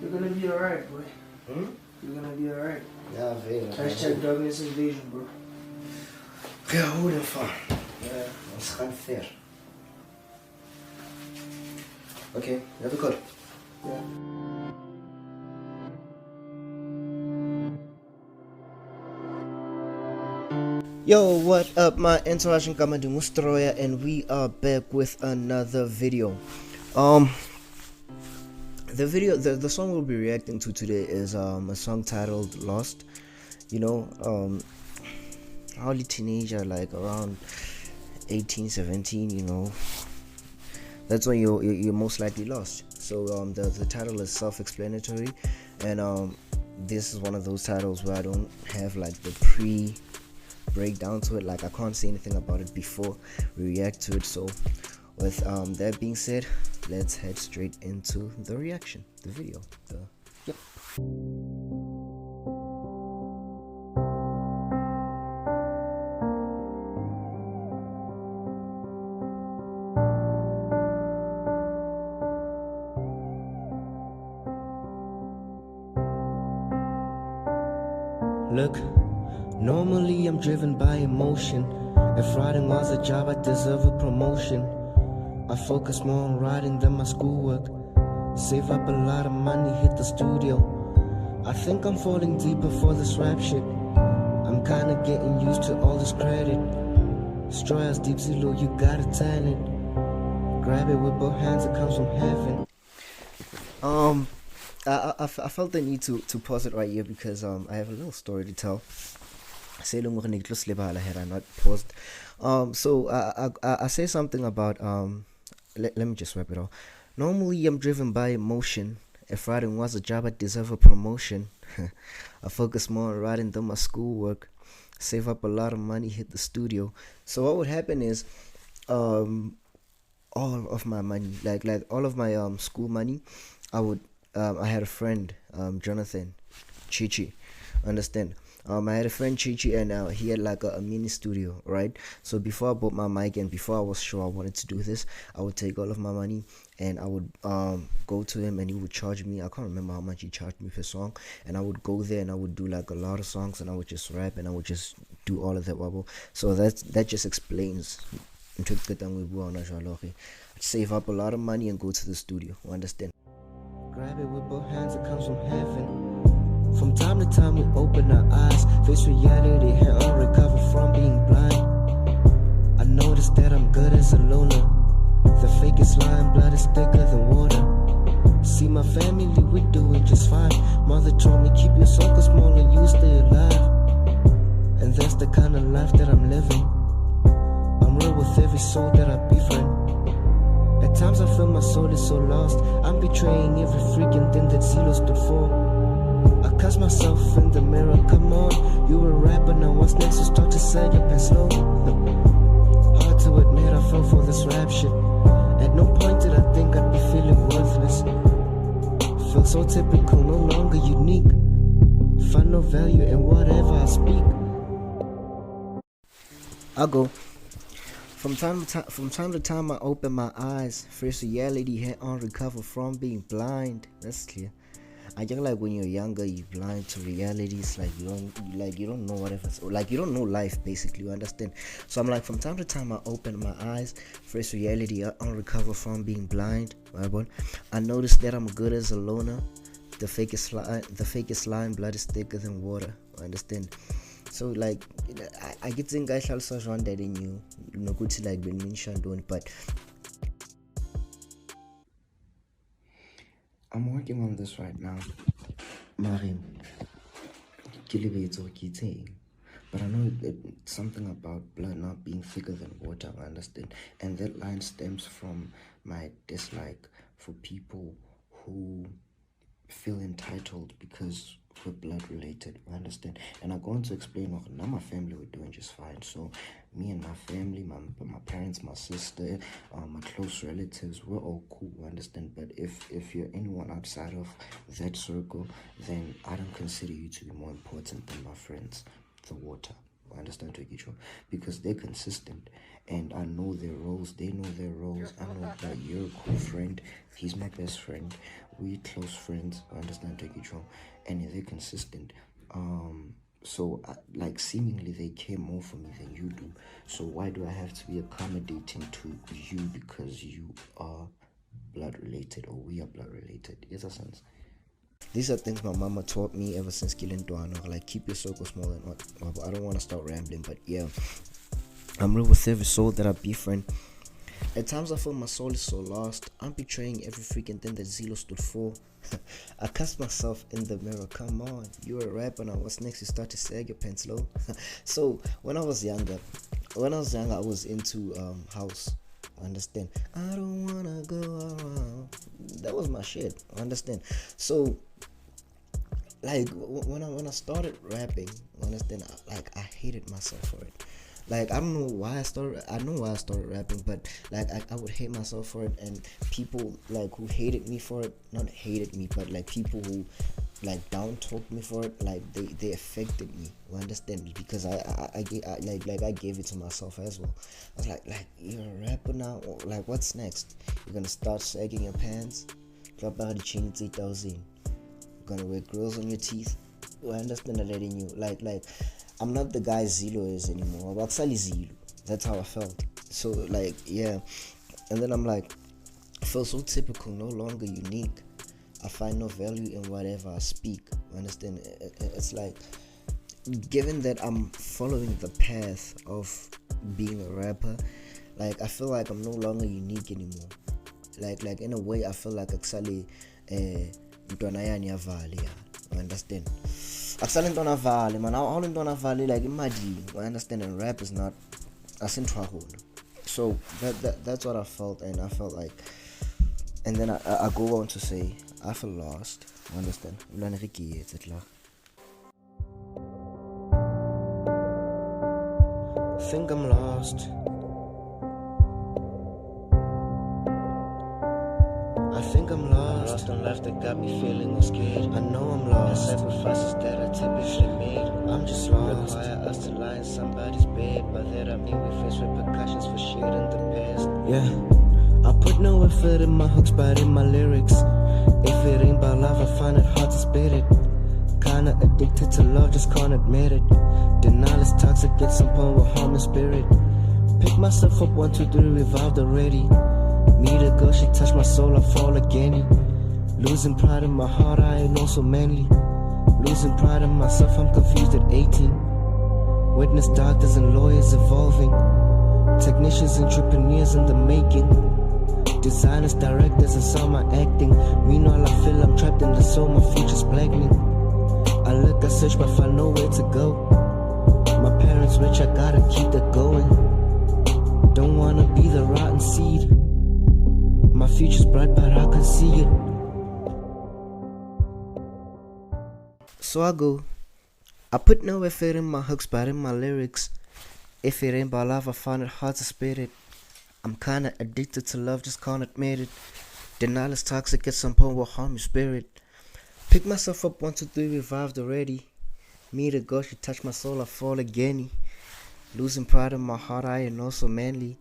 You're gonna be alright, boy. You're gonna be alright. Yeah, very. Hashtag darkness invasion, bro. Yeah, hold on, far. Yeah. It's unfair. Okay, have a good. Yeah. Yo, what up, my interaction Kamadu Mustroya, and we are back with another video. The song we'll be reacting to today is a song titled Lost. You know, hardly teenager, like around 18, 17, you know, that's when you're most likely lost. So the title is self-explanatory, and this is one of those titles where I don't have like the breakdown to it. Like I can't say anything about it before we react to it. So with that being said, let's head straight into the reaction, the video. Yep. Look, normally I'm driven by emotion. If riding was a job, I deserve a promotion. I focus more on riding than my schoolwork. Save up a lot of money, hit the studio. I think I'm falling deeper for this rap shit. I'm kinda getting used to all this credit. Stroyers, deep zero, you got a talent. Grab it with both hands, it comes from heaven. I felt the need to pause it right here because I have a little story to tell. Say had I not paused. So I say something about let me just wrap it up. Normally I'm driven by emotion. If writing was a job, I deserve a promotion. I focus more on writing than my schoolwork. Save up a lot of money, hit the studio. So what would happen is all of my money, like all of my school money, I had a friend, Jonathan Chichi, understand. I had a friend Chichi, and he had like a mini studio, right? So before I bought my mic and before I was sure I wanted to do this, I would take all of my money and I would go to him, and he would charge me. I can't remember how much he charged me per song, and I would go there and I would do like a lot of songs, and I would just rap and I would just do all of that wobble. So that just explains. I'd save up a lot of money and go to the studio, understand? Grab it with both hands, it comes from heaven. From time to time we open our eyes, face reality, and recover from being blind. I noticed that I'm good as a loner. The fake is lying, blood is thicker than water. See my family, we doing just fine. Mother told me keep your circle small and you stay alive. And that's the kind of life that I'm living. I'm real with every soul that I befriend. At times I feel my soul is so lost. I'm betraying every freaking thing that Zelo stood for. I cuss myself in the mirror, come on. You were a rapper, now what's next? You start to sag your pants slow. Hard to admit I fell for this rap shit. At no point did I think I'd be feeling worthless. Feel so typical, no longer unique. Find no value in whatever I speak. I'll go. From time to time, I open my eyes. Face reality, head on, recover from being blind. That's clear. I just like when you're younger, you're blind to reality. It's like you don't know whatever. Like you don't know life, basically. You understand? So I'm like, from time to time, I open my eyes. Face reality, on, recover from being blind. Right, I noticed that I'm good as a loner. The fake is lying. Blood is thicker than water. Understand? So like I get think I shall so that in you know good to like when mentioned don't, but I'm working on this right now. Marim but I know it's something about blood not being thicker than water, I understand. And that line stems from my dislike for people who feel entitled because we're blood related, I understand. And I'm going to explain what now my family were doing just fine. So me and my family, my parents, my sister, my close relatives, we're all cool, I understand. But if you're anyone outside of that circle, then I don't consider you to be more important than my friends, the water, I understand Tokicho, because they're consistent and I know their roles, they know their roles. I know that you're a cool friend, he's my best friend, we close friends, I understand Tokicho, and they're consistent. So like seemingly they care more for me than you do. So why do I have to be accommodating to you because you are blood related or we are blood related? Is that sense? These are things my mama taught me ever since Kilintwana. Like, keep your circle small and what. I don't want to start rambling, but yeah, I'm real with every soul that I befriend. At times I feel my soul is so lost. I'm betraying every freaking thing that Zelo stood for. I cast myself in the mirror. Come on, you're a rapper now. What's next? You start to sag your pants low. So when I was younger, I was into house. Understand? I don't wanna go around. That was my shit. Understand? So like when I started rapping, understand? I hated myself for it. Like I don't know why I started. I know why I started rapping, but like I would hate myself for it, and people like who hated me for it, not hated me, but like people who like down talked me for it, like they affected me. You understand? Because I gave it to myself as well. I was like you're a rapper now. Like what's next? You're gonna start sagging your pants, drop out the chin 3,000. You're gonna wear grills on your teeth. I understand that letting you like. I'm not the guy Zelo is anymore. I'm actually Zelo. That's how I felt. So like yeah, and then I'm like, I feel so typical, no longer unique. I find no value in whatever I speak. You understand? It's like, given that I'm following the path of being a rapper, like I feel like I'm no longer unique anymore. Like in a way, I feel like actually, mntwanayani yavali. You understand? Actually, ntwana valley, man. All ntwana valley, like imagine. I understand, and rap is not as in trouble. So that's what I felt, and I felt like, and then I go on to say I feel lost. You understand? Think I'm lost. I think I'm lost in life that got me feeling scared. I know I'm lost. The sacrifices that I typically made. I'm just lost. Require us to lie in somebody's bed. By that I mean we face repercussions for shit in the past. Yeah, I put no effort in my hooks, but in my lyrics. If it ain't about love, I find it hard to spit it. Kinda addicted to love, just can't admit it. Denial is toxic, get some point with harm in spirit. Pick myself up, 1, 2, 3, revived already. Meet a girl, she touched my soul, I fall again. Losing pride in my heart, I ain't know so manly. Losing pride in myself, I'm confused at 18. Witness doctors and lawyers evolving. Technicians, entrepreneurs in the making. Designers, directors, and some are acting. Meanwhile, I feel I'm trapped in the soul, my future's blackening. I look, I search, but find nowhere to go. My parents rich, I gotta keep that going. Don't wanna be the rotten seed. My future's bright, but I can see it. So I go. I put no effort in my hooks, but in my lyrics. If it ain't about love, I find it hard to spit it. I'm kinda addicted to love, just can't admit it. Denial is toxic, at some point will harm your spirit. Pick myself up, 1, 2, 3, revived already. Meet a girl, she touched my soul, I fall again. Losing pride in my heart, I ain't know so manly.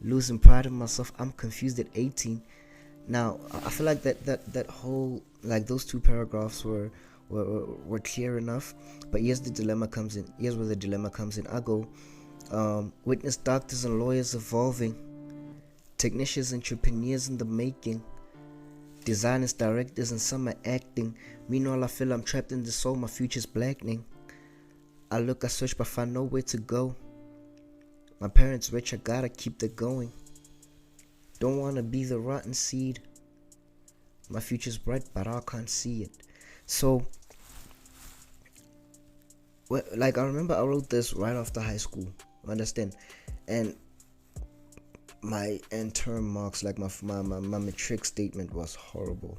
Losing pride in myself, I'm confused at 18. Now, I feel like that whole, like those 2 paragraphs were clear enough. But here's the dilemma comes in. Here's where the dilemma comes in. I go, witness doctors and lawyers evolving. Technicians, entrepreneurs in the making. Designers, directors, and some are acting. Meanwhile, I feel I'm trapped in the soul, my future's blackening. I look, I search, but find nowhere to go. My parents rich, I gotta keep that going. Don't wanna be the rotten seed. My future's bright, but I can't see it. So, like I remember I wrote this right after high school. Understand? And my end term marks, like my matric statement was horrible.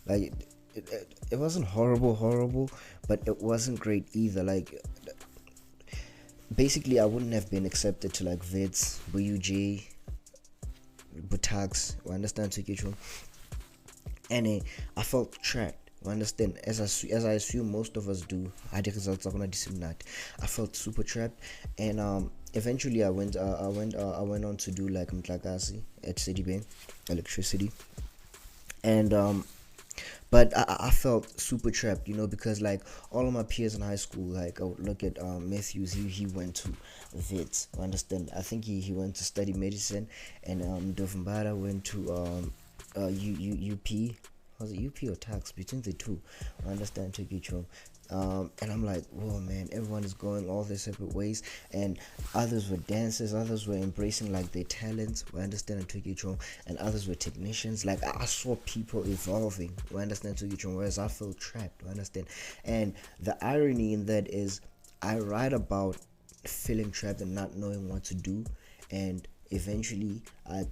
Like it wasn't horrible, but it wasn't great either. Like basically I wouldn't have been accepted to like Vids, BUG, Butags, I understand to get you. And I felt trapped. You understand? As I assume most of us do. I felt super trapped, and eventually I went on to do like mtlakasi at Citibank, electricity, and but I felt super trapped, because like all of my peers in high school, like I would look at Matthews, he went to Wits, understand? I think he went to study medicine, and Dovumbara went to UP. Was it UP or tax? Between the two, I understand, took each home. And I'm like, whoa, man, everyone is going all their separate ways, and others were dancers, others were embracing like their talents, we understand, and took each home, and others were technicians. Like I saw people evolving, we understand, took each home, whereas I felt trapped, we understand. And the irony in that is I write about feeling trapped and not knowing what to do, and eventually I've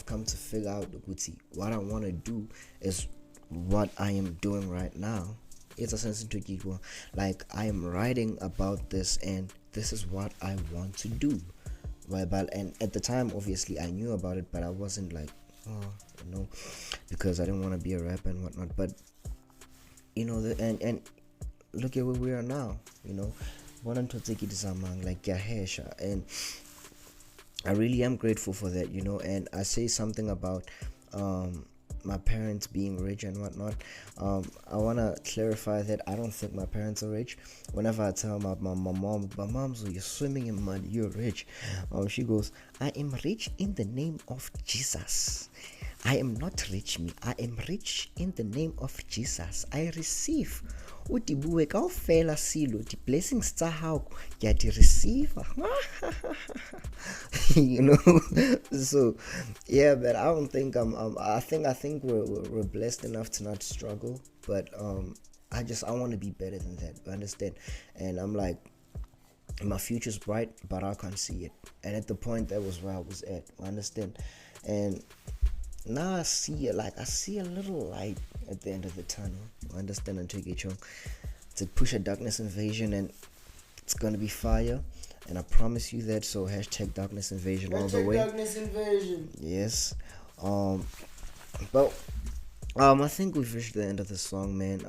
come to figure out what I want to do is what I am doing right now. It's a sense to give one, like I am writing about this, and this is what I want to do. Right, but and at the time obviously I knew about it, but I wasn't like, because I didn't want to be a rapper and whatnot. But and look at where we are now, like Yahesha, and I really am grateful for that, and I say something about my parents being rich and whatnot. I want to clarify that I don't think my parents are rich. Whenever I tell my mom, so you're swimming in money, you're rich, she goes, I am rich in the name of Jesus. I am not rich me, I am rich in the name of Jesus. I receive udibuwe kaofela silo di blessings tsa hao ke a di receive. So yeah, but I don't think I think we're blessed enough to not struggle, but I want to be better than that, you understand? And I'm like, my future's bright, but I can't see it. And at the point, that was where I was at, you understand? And now I see a little light at the end of the tunnel, you understand? And take it to push a darkness invasion, and it's gonna be fire, and I promise you that. So #darkness invasion all the way. Darkness invasion. Yes. But I think we've reached the end of the song, man.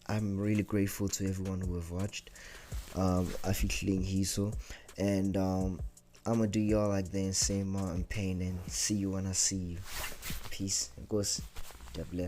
I'm really grateful to everyone who have watched. I feel clean hiso, and I'm gonna do y'all like the insane Martin Payne, and see you when I see you. Peace. Of course, double